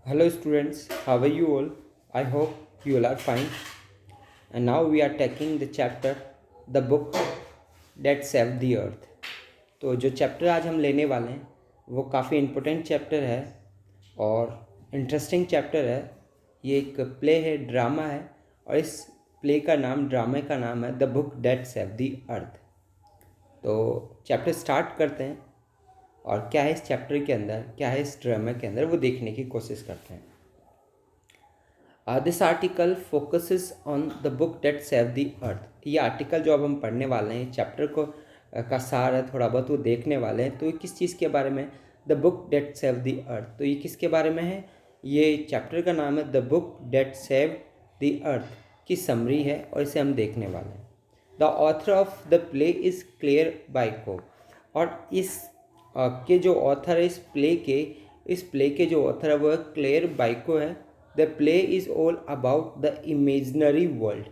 Hello students, how are you all? I hope you all are fine. And now we are taking the chapter The Book That Saved the Earth. तो जो chapter आज हम लेने वाले हैं वो काफ़ी इम्पोर्टेंट चैप्टर है और इंटरेस्टिंग चैप्टर है। ये एक प्ले है, ड्रामा है और इस प्ले का नाम, ड्रामे का नाम है the book that save the earth. तो चैप्टर स्टार्ट करते हैं और क्या है इस चैप्टर के अंदर, क्या है इस ड्रामे के अंदर, वो देखने की कोशिश करते हैं। This article focuses on the book that save the earth. ये आर्टिकल जो अब हम पढ़ने वाले हैं, चैप्टर को का सार है, थोड़ा बहुत वो देखने वाले हैं। तो ये किस चीज़ के बारे में? The book that save the earth. तो ये किसके बारे में है? ये चैप्टर का नाम है the book that save the earth की समरी है और इसे हम देखने वाले हैं। The author of the play is Claire Boiko. और इस के जो ऑथर है इस प्ले के जो ऑथर है वो है क्लेयर बाइको है। The play is all about the imaginary world.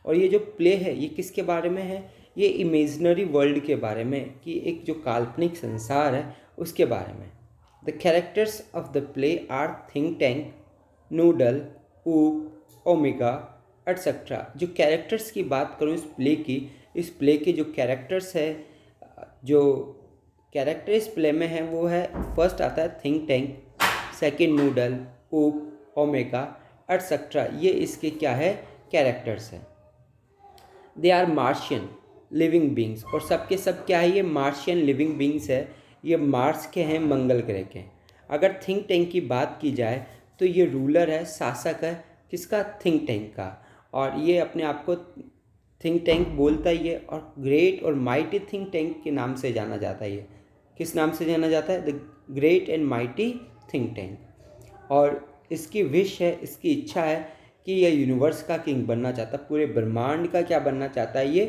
और ये जो प्ले है ये किसके बारे में है? ये इमेजनरी वर्ल्ड के बारे में, कि एक जो काल्पनिक संसार है उसके बारे में। The characters of the play are Think Tank, Noodle, Oop, Omega etcetera. जो कैरेक्टर्स की बात करूँ इस प्ले के जो कैरेक्टर्स है, जो कैरेक्टर इस प्ले में है वो है, फर्स्ट आता है Think Tank, second Noodle, Oop, Omega etcetera. ये इसके क्या है? कैरेक्टर्स हैं। They are Martian living beings. और सबके सब क्या है? ये मार्शियन लिविंग बींग्स है। ये मार्स के हैं, मंगल ग्रह के। अगर थिंक टैंक की बात की जाए तो ये रूलर है, शासक है किसका? थिंक टैंक का। और ये अपने आप को थिंक टैंक बोलता ही है और ग्रेट और माइटी थिंक टैंक के नाम से जाना जाता है। ये किस नाम से जाना जाता है? The great and mighty Think tank. और इसकी विश है, इसकी इच्छा है कि यह यूनिवर्स का किंग बनना चाहता है, पूरे ब्रह्मांड का क्या बनना चाहता है? ये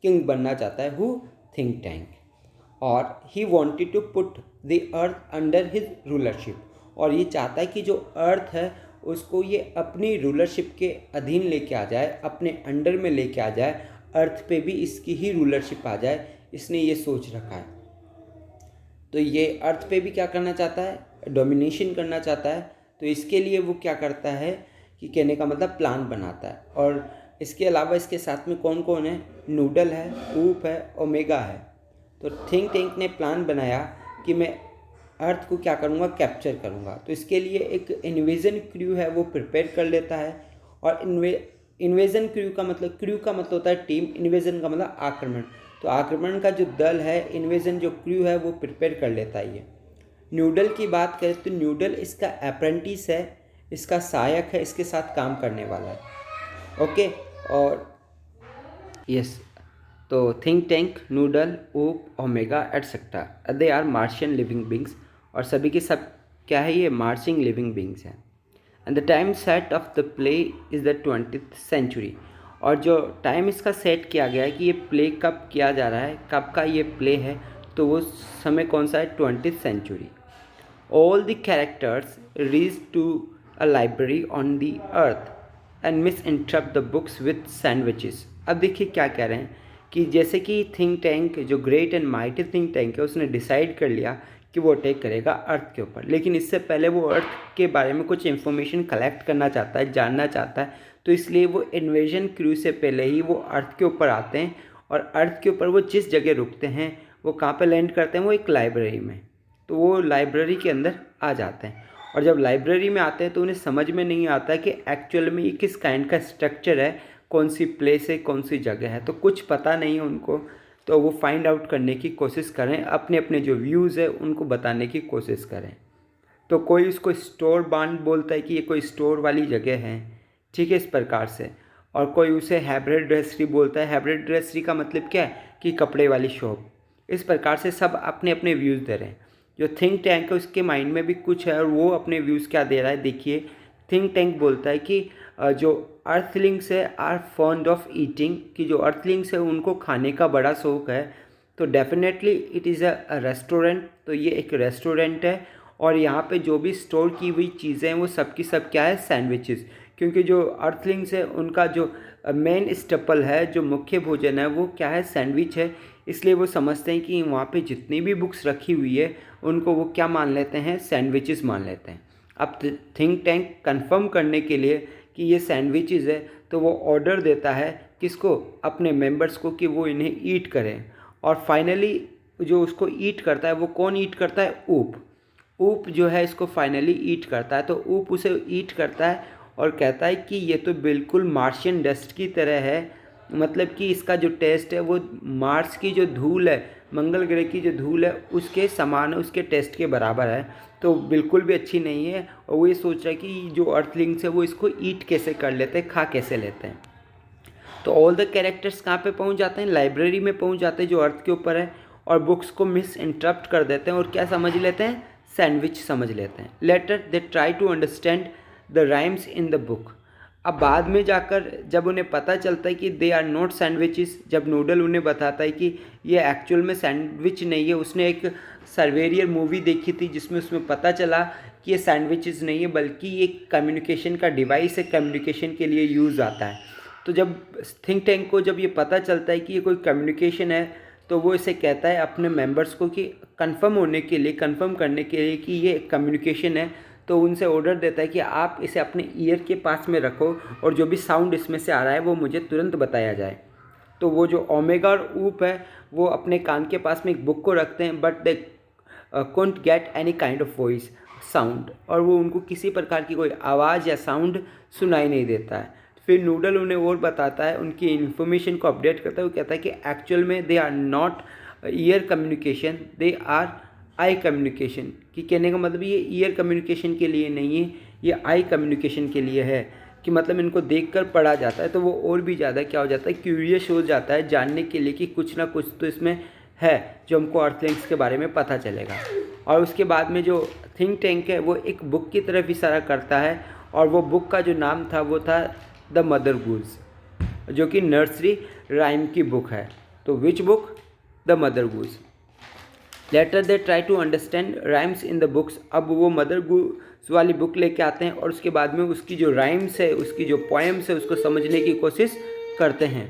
किंग बनना चाहता है। हु? Think tank. और he wanted to put the earth under his rulership. और ये चाहता है कि जो अर्थ है उसको ये अपनी रूलरशिप के अधीन लेके आ जाए, अपने अंडर में लेके आ जाए, अर्थ पे भी इसकी ही रूलरशिप आ जाए। इसने ये सोच रखा है। तो ये अर्थ पे भी क्या करना चाहता है? डोमिनेशन करना चाहता है। तो इसके लिए वो क्या करता है कि कहने का मतलब प्लान बनाता है। और इसके अलावा इसके साथ में कौन कौन है? नूडल है, ऊप है, ओमेगा है। तो थिंक टैंक ने प्लान बनाया कि मैं अर्थ को क्या करूँगा? कैप्चर करूँगा। तो इसके लिए एक इन्वेजन क्रू है वो प्रिपेयर कर लेता है। और इन्वेजन क्रू का मतलब होता है टीम, इन्वेजन का मतलब आक्रमण। तो आक्रमण का जो दल है, इन्वेजन जो क्रू है वो प्रिपेयर कर लेता है ये। न्यूडल की बात करें तो न्यूडल इसका अप्रेंटिस है, इसका सहायक है, इसके साथ काम करने वाला है। ओके। और यस, तो Think Tank, Noodle, Oop, Omega etcetera, they are Martian living beings. और सभी के सब क्या है? ये मार्शिंग लिविंग बींग्स हैं। And the time set of the play is the 20th century. और जो टाइम इसका सेट किया गया है कि ये प्ले कब किया जा रहा है, कब का ये प्ले है, तो वो समय कौन सा है? 20th century. All the characters reach to a library on the earth and misinterpret the books with sandwiches। अब देखिए क्या कह रहे हैं कि जैसे कि थिंक टैंक, जो great and mighty Think tank है, उसने डिसाइड कर लिया कि वो अटैक करेगा अर्थ के ऊपर। लेकिन इससे पहले वो अर्थ के बारे में कुछ इन्फॉर्मेशन कलेक्ट करना चाहता है, जानना चाहता है। तो इसलिए वो इन्वेजन क्रू से पहले ही वो अर्थ के ऊपर आते हैं। और अर्थ के ऊपर वो जिस जगह रुकते हैं वो कहाँ पे लैंड करते हैं? वो एक लाइब्रेरी में। तो वो लाइब्रेरी के अंदर आ जाते हैं। और जब लाइब्रेरी में आते हैं तो उन्हें समझ में नहीं आता कि एक्चुअल में ये किस काइंड का स्ट्रक्चर है, कौन सी प्लेस है, कौन सी जगह है। तो कुछ पता नहीं है उनको। तो वो फाइंड आउट करने की कोशिश करें, अपने अपने जो व्यूज़ है उनको बताने की कोशिश करें। तो कोई उसको स्टोर बांड बोलता है कि ये कोई स्टोर वाली जगह है, ठीक है, इस प्रकार से। और कोई उसे हैब्रेड्रेसरी बोलता है। हैब्रेड्रेसरी का मतलब क्या है? कि कपड़े वाली शॉप। इस प्रकार से सब अपने अपने व्यूज़ दे रहे हैं। जो थिंक टैंक है उसके माइंड में भी कुछ है और वो अपने व्यूज़ क्या दे रहा है, देखिए। थिंक टैंक बोलता है कि जो अर्थलिंग्स है आर फॉन्ड ऑफ ईटिंग, कि जो अर्थलिंग्स है उनको खाने का बड़ा शौक है। तो definitely it is a restaurant. तो ये एक रेस्टोरेंट है और यहाँ पे जो भी स्टोर की हुई चीज़ें हैं वो सब की सब क्या है? सैंडविचेस। क्योंकि जो अर्थलिंग्स है उनका जो मेन स्टेपल है, जो मुख्य भोजन है, वो क्या है? सैंडविच है। इसलिए वो समझते हैं कि वहाँ पे जितनी भी बुक्स रखी हुई है उनको वो क्या मान लेते हैं? सैंडविचेस मान लेते हैं। अब थिंक टैंक कंफर्म करने के लिए कि ये सैंडविचेस है तो वो ऑर्डर देता है किसको, अपने मेंबर्स को, कि वो इन्हें ईट करें। और फाइनली जो उसको ईट करता है वो कौन ईट करता है, ऊप। ऊप जो है इसको फाइनली ईट करता है। तो ऊप उसे ईट करता है और कहता है कि ये तो बिल्कुल मार्शियन डस्ट की तरह है, मतलब कि इसका जो टेस्ट है वो मार्स की जो धूल है, मंगल ग्रह की जो धूल है उसके समान है, उसके टेस्ट के बराबर है, तो बिल्कुल भी अच्छी नहीं है। और वो ये सोच रहा है कि जो अर्थलिंग्स है वो इसको ईट कैसे कर लेते हैं, खा कैसे लेते हैं। तो ऑल द कैरेक्टर्स कहाँ पे पहुँच जाते हैं, लाइब्रेरी में पहुँच जाते हैं जो अर्थ के ऊपर है, और बुक्स को मिस इंटरप्ट कर देते हैं और क्या समझ लेते हैं, सैंडविच समझ लेते हैं। Later they try to understand the rhymes in the book. अब बाद में जाकर जब उन्हें पता चलता है कि दे आर नॉट सैंडविचेस, जब नूडल उन्हें बताता है कि ये एक्चुअल में सैंडविच नहीं है, उसने एक सर्वेरियर मूवी देखी थी जिसमें उसमें पता चला कि ये सैंडविचेस नहीं है बल्कि ये कम्युनिकेशन का डिवाइस है, कम्युनिकेशन के लिए यूज़ आता है। तो जब थिंक टैंक को जब ये पता चलता है कि ये कोई कम्युनिकेशन है तो वो इसे कहता है अपने मेंबर्स को कि कंफर्म होने के लिए, कंफर्म करने के लिए कि ये कम्युनिकेशन है, तो उनसे ऑर्डर देता है कि आप इसे अपने ईयर के पास में रखो और जो भी साउंड इसमें से आ रहा है वो मुझे तुरंत बताया जाए। तो वो जो ओमेगा और ऊप है वो अपने कान के पास में एक बुक को रखते हैं, but they can't get any kind of voice sound, और वो उनको किसी प्रकार की कोई आवाज़ या साउंड सुनाई नहीं देता है। फिर नूडल उन्हें और बताता है, उनकी इन्फॉर्मेशन को अपडेट करता है। वो कहता है कि एक्चुअल में they are not ear communication, they are eye communication, कि कहने का मतलब ये ईयर कम्युनिकेशन के लिए नहीं है, ये आई कम्युनिकेशन के लिए है, कि मतलब इनको देखकर पढ़ा जाता है। तो वो और भी ज़्यादा क्या हो जाता है, क्यूरियस हो जाता है जानने के लिए कि कुछ ना कुछ तो इसमें है जो हमको अर्थलिंक्स के बारे में पता चलेगा। और उसके बाद में जो थिंक टैंक है वो एक बुक की तरफ इशारा करता है, और वो बुक का जो नाम था वो था द मदर गूज, जो कि नर्सरी राइम की बुक है। तो which book, the Mother Goose. Later they try to understand rhymes in the books. अब वो मदर गूज वाली बुक लेके आते हैं और उसके बाद में उसकी जो राइम्स है, उसकी जो पोएम्स है उसको समझने की कोशिश करते हैं।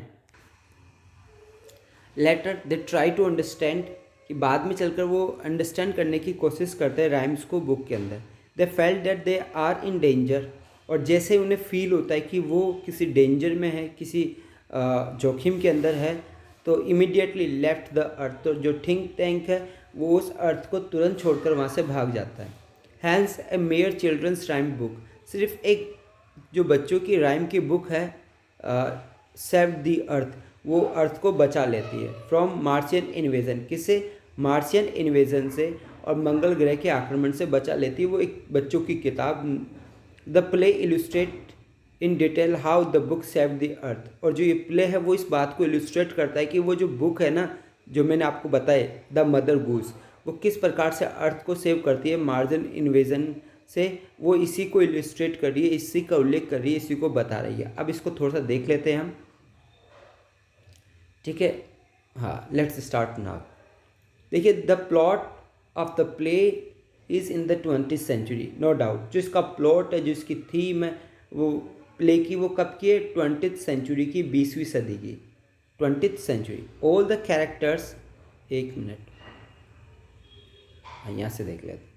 Later they try to understand, कि बाद में चलकर वो अंडरस्टैंड करने की कोशिश करते हैं राइम्स को बुक के अंदर। They felt that they are in danger, और जैसे उन्हें फील होता है कि वो किसी डेंजर में है, किसी जोखिम के अंदर है, तो इमीडिएटली लेफ्ट द अर्थ। तो जो थिंक टैंक है वो उस अर्थ को तुरंत छोड़कर वहाँ से भाग जाता है। Hence a mere children's rhyme book, सिर्फ एक जो बच्चों की राइम की बुक है, सेव द अर्थ, वो अर्थ को बचा लेती है फ्रॉम मार्शियन इन्वेजन, किससे, मार्शियन इन्वेजन से और मंगल ग्रह के आक्रमण से बचा लेती है। वो एक बच्चों की किताब। The play illustrate in detail how the book save the अर्थ, और जो ये प्ले है वो इस बात को इलुस्ट्रेट करता है कि वो जो बुक है ना, जो मैंने आपको बताया द मदर गूज, वो किस प्रकार से अर्थ को सेव करती है मार्जिन इन्वेजन से। वो इसी को इलुस्ट्रेट कर रही है, इसी का उल्लेख कर रही है, इसी को बता रही है। अब इसको थोड़ा सा देख लेते हैं हम, ठीक है। हाँ, लेट्स स्टार्ट नाउ। देखिए, the plot of the play is in the 20th century, no doubt. जो इसका प्लॉट है, जो इसकी थीम है वो प्ले की, वो कब की है, 20th सेंचुरी की, 20वीं सदी की, 20th century. All the characters, एक मिनट, हाँ यहाँ से देख लेते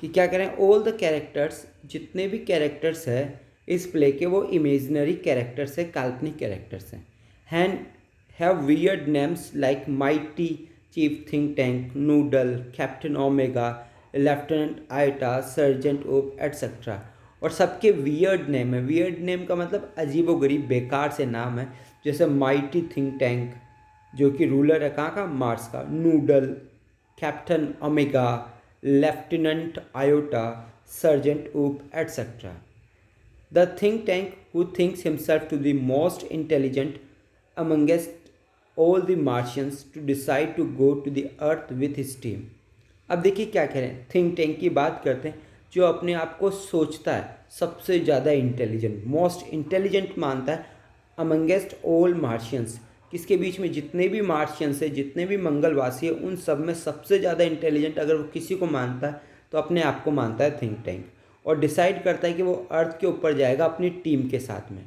कि क्या करें। ऑल द कैरेक्टर्स, जितने भी कैरेक्टर्स है इस प्ले के, वो इमेजिनरी कैरेक्टर्स है, काल्पनिक कैरेक्टर्स हैं। And have weird names like Mighty Chief Think Tank, Noodle, Captain Omega, Lieutenant Iota, Sergeant Oop etcetera. और सबके वियर्ड नेम है। वियर्ड नेम का मतलब अजीबोगरीब, बेकार से नाम है। जैसे माइटी थिंक टैंक, जो कि रूलर है कहाँ का, मार्स का। Noodle, Captain Omega, Lieutenant Iota, Sergeant Oop etcetera. The Think Tank who thinks himself to the most intelligent amongst all the Martians to decide to go to the earth with his team। अब देखिए क्या कह रहे हैं, think Tank की बात करते हैं, जो अपने आप को सोचता है सबसे ज़्यादा इंटेलिजेंट, मोस्ट इंटेलिजेंट मानता है अमंगेस्ट ऑल मार्शियंस, किसके बीच में, जितने भी मार्शियंस है, जितने भी मंगलवासी है, उन सब में सबसे ज़्यादा इंटेलिजेंट अगर वो किसी को मानता है तो अपने आप को मानता है थिंक टैंक। और डिसाइड करता है कि वो अर्थ के ऊपर जाएगा अपनी टीम के साथ में।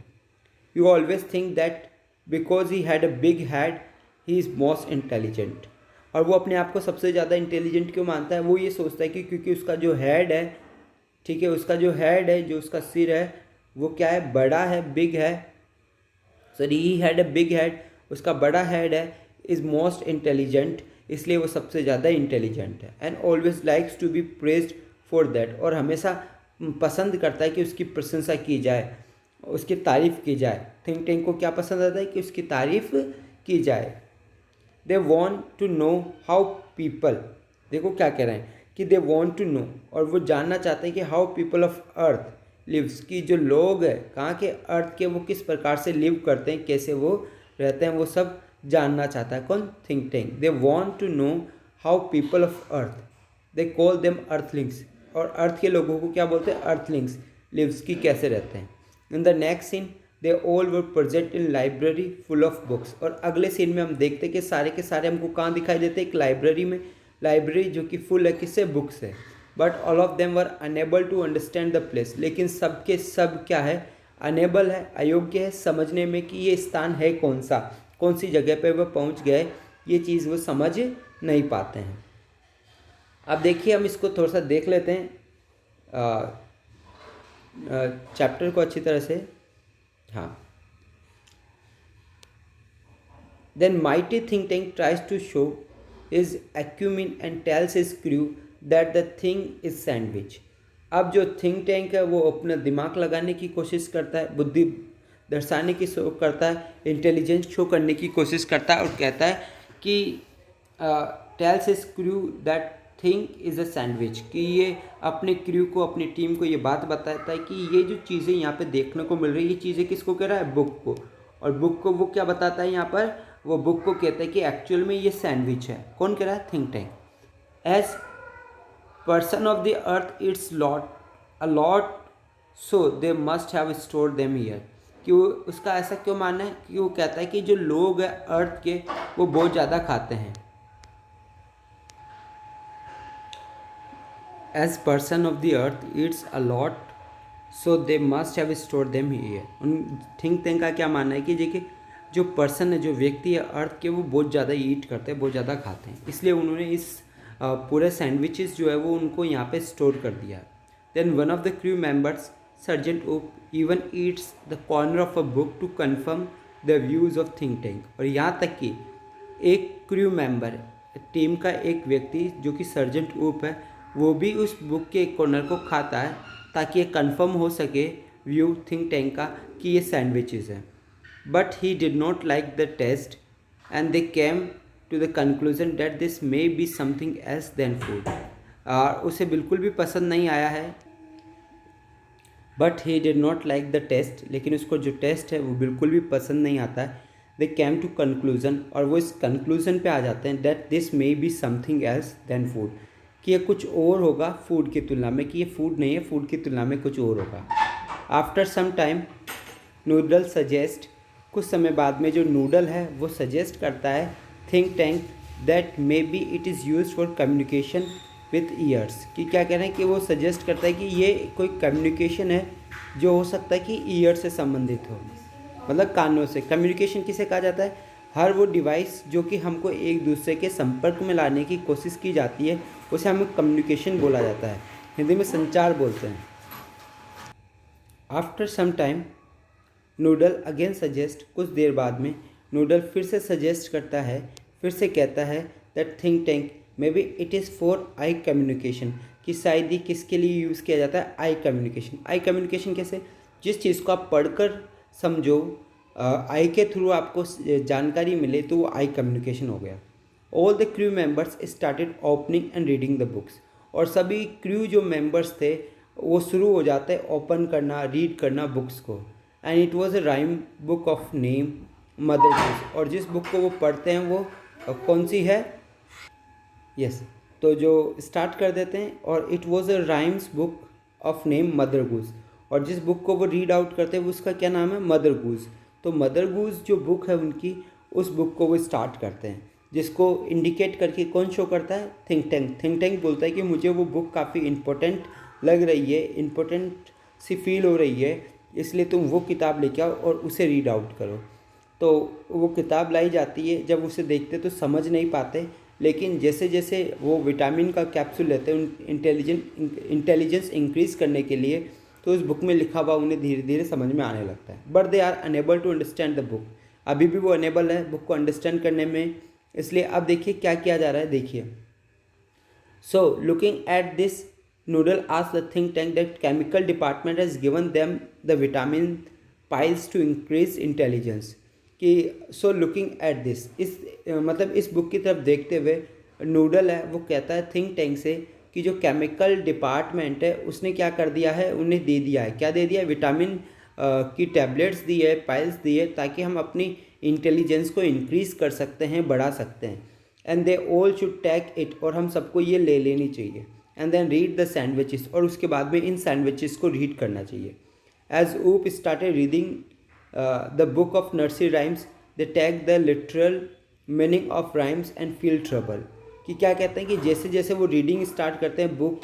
You always think that because he had a big head he is most intelligent. और वो अपने आप को सबसे ज़्यादा इंटेलिजेंट क्यों मानता है, वो ये सोचता है कि क्योंकि उसका जो हेड है ठीक है, उसका जो हेड है, जो उसका सिर है वो क्या है, बड़ा है, बिग है, sorry he had a big head, उसका बड़ा हेड है, इज़ मोस्ट इंटेलिजेंट, इसलिए वो सबसे ज़्यादा इंटेलिजेंट है, and always likes to be praised for that, और हमेशा पसंद करता है कि उसकी प्रशंसा की जाए, उसकी तारीफ़ की जाए। थिंक टैंक को क्या पसंद आता है कि उसकी तारीफ़ की जाए। They want to know how people, देखो क्या कह रहे हैं कि दे वॉन्ट टू नो, और वो जानना चाहते हैं कि how people of earth lives, कि जो लोग हैं कहाँ के, अर्थ के, वो किस प्रकार से लिव करते हैं, कैसे वो रहते हैं, वो सब जानना चाहता है कौन, Think Tank. They want to know how people of earth, they call them earthlings, और अर्थ के लोगों को क्या बोलते हैं, अर्थलिंग्स, लिव्स की कैसे रहते हैं। In the next scene they all were present in library full of books, और अगले सीन में हम देखते हैं कि सारे के सारे हमको कहाँ दिखाई देते हैं, एक लाइब्रेरी में, लाइब्रेरी जो कि फुल है किससे, बुक्स है। But all of them were unable to understand the place, लेकिन सब के सब क्या है, अनेबल है, अयोग्य है समझने में कि ये स्थान है कौन सा, कौन सी जगह पे वह पहुंच गए, ये चीज़ वो समझ नहीं पाते हैं। अब देखिए हम इसको थोड़ा सा देख लेते हैं चैप्टर को अच्छी तरह से। हाँ, then Mighty Think Tank tries to show his acumen and tells his crew that the thing is sandwich। अब जो थिंक टैंक है वो अपना दिमाग लगाने की कोशिश करता है, बुद्धि दर्शाने की शो करता है, इंटेलिजेंस शो करने की कोशिश करता है, और कहता है कि tales his crew that think is a sandwich, कि ये अपने क्रू को, अपनी टीम को ये बात बताता है कि ये जो चीज़ें यहाँ पे देखने को मिल रही है, ये चीज़ें किसको कह रहा है, बुक को, और बुक को वो क्या बताता है यहाँ पर, वो बुक को कहता है कि एक्चुअल में ये सैंडविच है। कौन कह रहा है, Think Tank. As person of the earth it's lot a lot, so they must have store them here, कि वो उसका ऐसा क्यों मानना है, कि वो कहता है कि जो लोग हैं अर्थ के वो बहुत ज़्यादा खाते हैं। As person of the earth it's a lot, so they must have store them here. उन थिंक टैंक का क्या मानना है कि देखिए जो पर्सन है, जो व्यक्ति है अर्थ के, वो बहुत ज़्यादा ईट करते हैं, बहुत ज़्यादा खाते हैं, इसलिए उन्होंने इस पूरे सैंडविचेस जो है वो उनको यहाँ पे स्टोर कर दिया। Then one of the crew members Sergeant Oop even eats the corner of a book to confirm the views of Think tank, और यहाँ तक कि एक क्रू मेंबर, टीम का एक व्यक्ति जो कि सर्जेंट ओप है, वो भी उस बुक के एक कॉर्नर को खाता है ताकि ये कन्फर्म हो सके व्यू थिंक टैंक का कि ये सैंडविचेस है। But he did not like the taste, and they came to the conclusion that this may be something else than food। उसे बिल्कुल भी पसंद नहीं आया है, but he did not like the taste, लेकिन उसको जो टेस्ट है वो बिल्कुल भी पसंद नहीं आता है। दे कैम टू कंक्लूजन, और वो इस कंक्लूजन पे आ जाते हैं that this may be something else than food, कि ये कुछ और होगा फूड की तुलना में, कि ये फूड नहीं है, फूड की तुलना में कुछ और होगा। After some time Noodle suggest, कुछ समय बाद में जो नूडल है वो सजेस्ट करता है Think tank that may be it is use for communication with years, कि क्या कह रहे हैं कि वो सजेस्ट करता है कि ये कोई कम्युनिकेशन है जो हो सकता है कि ईयर से संबंधित हो, मतलब कानों से। कम्युनिकेशन किसे कहा जाता है, हर वो डिवाइस जो कि हमको एक दूसरे के संपर्क में लाने की कोशिश की जाती है उसे हमें कम्युनिकेशन बोला जाता है, हिंदी में संचार बोलते हैं। After some time Noodle again suggest, कुछ देर बाद में नूडल फिर से सजेस्ट करता है, फिर से कहता है that think tank may be it is for I communication, कि शायद ये किसके लिए यूज़ किया जाता है, आई कम्युनिकेशन। आई कम्युनिकेशन कैसे, जिस चीज़ को आप पढ़कर समझो, आई के थ्रू आपको जानकारी मिले, तो वो आई कम्युनिकेशन हो गया। All the crew members started opening and reading the books, और सभी क्रू जो मेंबर्स थे वो शुरू हो जाते हैं ओपन करना, रीड करना बुक्स को। And it was a rhyme book of name Mother Goose, और जिस बुक को वो पढ़ते हैं वो कौन सी है, यस तो जो स्टार्ट कर देते हैं, और it was a rhymes book of name Mother Goose, और जिस बुक को वो रीड आउट करते हैं उसका क्या नाम है, मदर गूज। तो मदर गूज जो बुक है उनकी, उस बुक को वो स्टार्ट करते हैं, जिसको इंडिकेट करके कौन शो करता है, थिंक टैंक। थिंक टैंक बोलता है कि मुझे वो बुक काफ़ी इंपॉर्टेंट लग रही है, इंपॉर्टेंट सी फील हो रही है, इसलिए तुम वो किताब लेके आओ और उसे रीड आउट करो। तो वो किताब लाई जाती है, जब उसे देखते तो समझ नहीं पाते, लेकिन जैसे जैसे वो विटामिन का कैप्सूल लेते हैं इंटेलिजेंस इंक्रीज़ करने के लिए, तो उस बुक में लिखा हुआ उन्हें धीरे धीरे समझ में आने लगता है। But they are unable to understand the book, अभी भी वो अनेबल है बुक को अंडरस्टैंड करने में। इसलिए अब देखिए क्या किया जा रहा है, देखिए। So, looking at this, Noodle asked the think tank that chemical department has given them the vitamin piles to increase intelligence. कि so looking at this, इस मतलब इस बुक की तरफ देखते हुए नूडल है वो कहता है थिंक टैंक से कि जो केमिकल डिपार्टमेंट है उसने क्या कर दिया है, उन्हें दे दिया है, क्या दे दिया है, विटामिन की टैबलेट्स दी है, पाइल्स दी है, ताकि हम अपनी इंटेलिजेंस को इंक्रीज़ कर सकते हैं, बढ़ा सकते हैं। And they all should take it, और हम सबको ये ले लेनी चाहिए। And then read the sandwiches, और उसके बाद में इन सैंडविचेस को रीड करना चाहिए। As Oop started reading the book of nursery rhymes, they take the literal meaning of rhymes and feel trouble. कि क्या कहते हैं कि जैसे जैसे वो रीडिंग स्टार्ट करते हैं बुक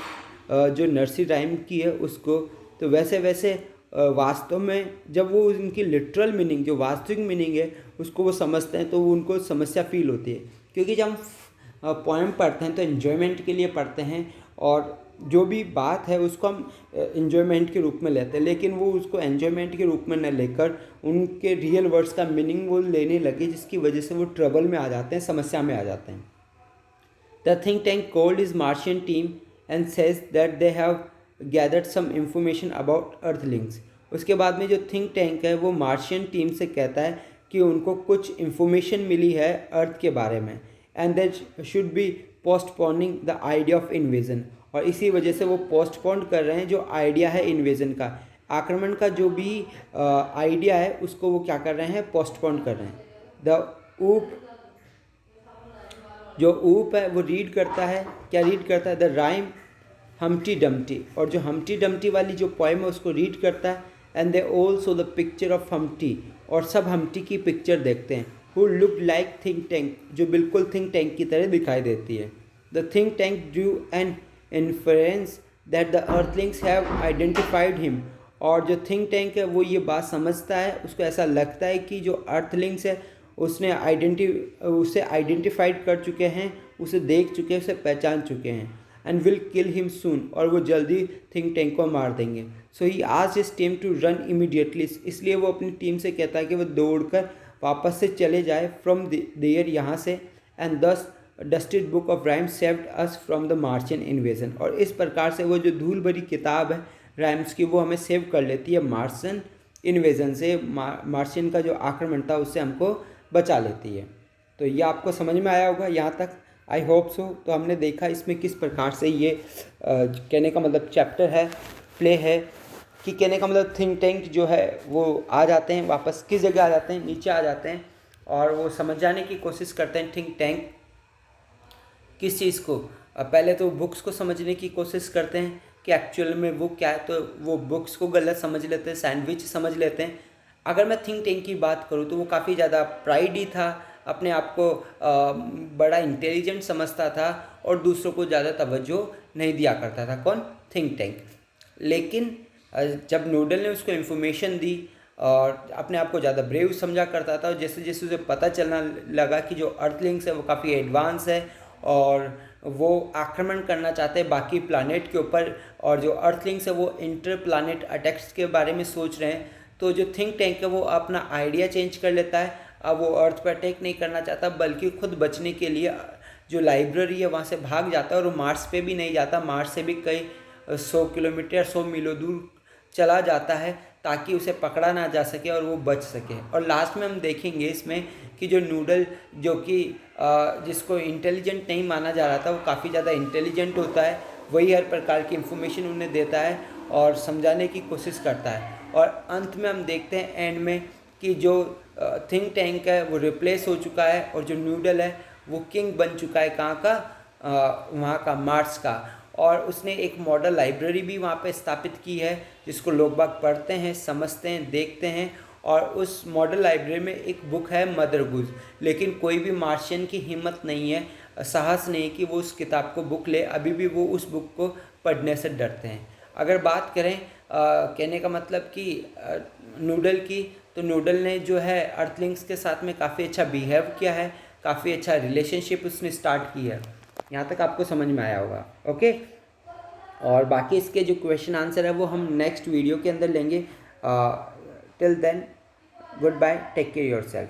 जो नर्सरी राइम की है उसको, तो वैसे वैसे वास्तव में जब वो उनकी लिटरल मीनिंग, जो वास्तविक मीनिंग है, उसको वो समझते हैं, तो वो उनको समस्या फील होती है। क्योंकि जब हम पोएम पढ़ते हैं तो इन्जॉयमेंट के लिए पढ़ते हैं, और जो भी बात है उसको हम इन्जॉयमेंट के रूप में लेते हैं, लेकिन वो उसको एन्जॉयमेंट के रूप में न लेकर उनके रियल वर्ड्स का मीनिंग वो लेने लगे, जिसकी वजह से वो ट्रबल में आ जाते हैं, समस्या में आ जाते हैं। The Think Tank called his Martian team and says that they have gathered some information about earthlings. उसके बाद में जो थिंक टैंक है वो मार्शियन टीम से कहता है कि उनको कुछ इन्फॉर्मेशन मिली है अर्थ के बारे में, and that should be postponing the idea of invasion, और इसी वजह से वो पोस्टपोन कर रहे हैं जो आइडिया है इन्वेजन का, आक्रमण का जो भी आइडिया है उसको वो क्या कर रहे हैं, पोस्टपोन कर रहे हैं। द ऊप, जो ऊप है वो रीड करता है, क्या रीड करता है, द राइम हमटी डमटी, और जो हमटी डमटी वाली जो पोएम है उसको रीड करता है। And they also the picture of Humpty, और सब हमटी की पिक्चर देखते हैं, who look like Think Tank, जो बिल्कुल थिंक टैंक की तरह दिखाई देती है। The Think Tank drew an inference that the earthlings have identified him, और जो थिंक टैंक है वो ये बात समझता है, उसको ऐसा लगता है कि जो अर्थलिंग्स है उसे आइडेंटिफाइड कर चुके हैं, उसे देख चुके हैं, उसे पहचान चुके हैं। And will kill him soon, और वो जल्दी थिंक टैंक को मार देंगे। So he asked his team to run immediately, इसलिए वो अपनी टीम से कहता है कि वो दौड़कर वापस से चले जाए फ्रॉम देयर, यहाँ से। एंड दस dusted book of rhymes saved us from the Martian invasion, और इस प्रकार से वो जो धूल भरी किताब है राइम्स की वो हमें सेव कर लेती है मार्शियन इन्वेजन से, मार्शियन का जो आक्रमण था उससे हमको बचा लेती है। तो ये आपको समझ में आया होगा यहाँ तक, आई होप सो। तो हमने देखा इसमें किस प्रकार से ये कहने का मतलब चैप्टर है, प्ले है, कि कहने का मतलब थिंक टैंक जो है वो आ जाते हैं वापस, किस जगह आ जाते हैं, नीचे आ जाते हैं, और वो समझ जाने की कोशिश करते हैं थिंक टैंक किस चीज़ को। पहले तो बुक्स को समझने की कोशिश करते हैं कि एक्चुअल में वो क्या है, तो वो बुक्स को गलत समझ लेते हैं, सैंडविच समझ लेते हैं। अगर मैं थिंक टैंक की बात करूँ तो वो काफ़ी ज़्यादा प्राइडी था, अपने आप को बड़ा इंटेलिजेंट समझता था, और दूसरों को ज़्यादा तवज्जो नहीं दिया करता था। कौन? Think tank. लेकिन जब नूडल ने उसको इन्फॉर्मेशन दी और अपने आप को ज़्यादा ब्रेव समझा करता था, और जैसे जैसे उसे पता चलना लगा कि जो अर्थलिंग्स है वो काफ़ी एडवांस है और वो आक्रमण करना चाहते हैं बाकी प्लानेट के ऊपर, और जो अर्थलिंग्स है वो इंटर प्लानेट अटैक्स के बारे में सोच रहे हैं, तो जो थिंक टैंक है वो अपना आइडिया चेंज कर लेता है। अब वो अर्थ पर अटैक नहीं करना चाहता, बल्कि खुद बचने के लिए जो लाइब्रेरी है वहाँ से भाग जाता है, और वो मार्स पे भी नहीं जाता, मार्स से भी कई 100 किलोमीटर 100 मीलों दूर चला जाता है ताकि उसे पकड़ा ना जा सके और वो बच सके। और लास्ट में हम देखेंगे इसमें कि जो नूडल, जो कि जिसको इंटेलिजेंट नहीं माना जा रहा था, वो काफ़ी ज़्यादा इंटेलिजेंट होता है, वही हर प्रकार की इन्फॉर्मेशन उन्हें देता है और समझाने की कोशिश करता है। और अंत में हम देखते हैं एंड में कि जो थिंक टैंक है वो रिप्लेस हो चुका है, और जो नूडल है वो किंग बन चुका है, कहाँ का? वहाँ का, मार्स का। और उसने एक मॉडल लाइब्रेरी भी वहाँ पे स्थापित की है, जिसको लोग बाग पढ़ते हैं, समझते हैं, देखते हैं। और उस मॉडल लाइब्रेरी में एक बुक है मदर गूज, लेकिन कोई भी मार्शियन की हिम्मत नहीं है, साहस नहीं कि वो उस किताब को बुक ले, अभी भी वो उस बुक को पढ़ने से डरते हैं। अगर बात करें कहने का मतलब कि नूडल की, तो नूडल ने जो है अर्थलिंग्स के साथ में काफ़ी अच्छा बिहेव किया है, काफ़ी अच्छा रिलेशनशिप उसने स्टार्ट की है। यहाँ तक आपको समझ में आया होगा। ओके, और बाकी इसके जो क्वेश्चन आंसर है वो हम नेक्स्ट वीडियो के अंदर लेंगे। Till then, good bye, take care yourself.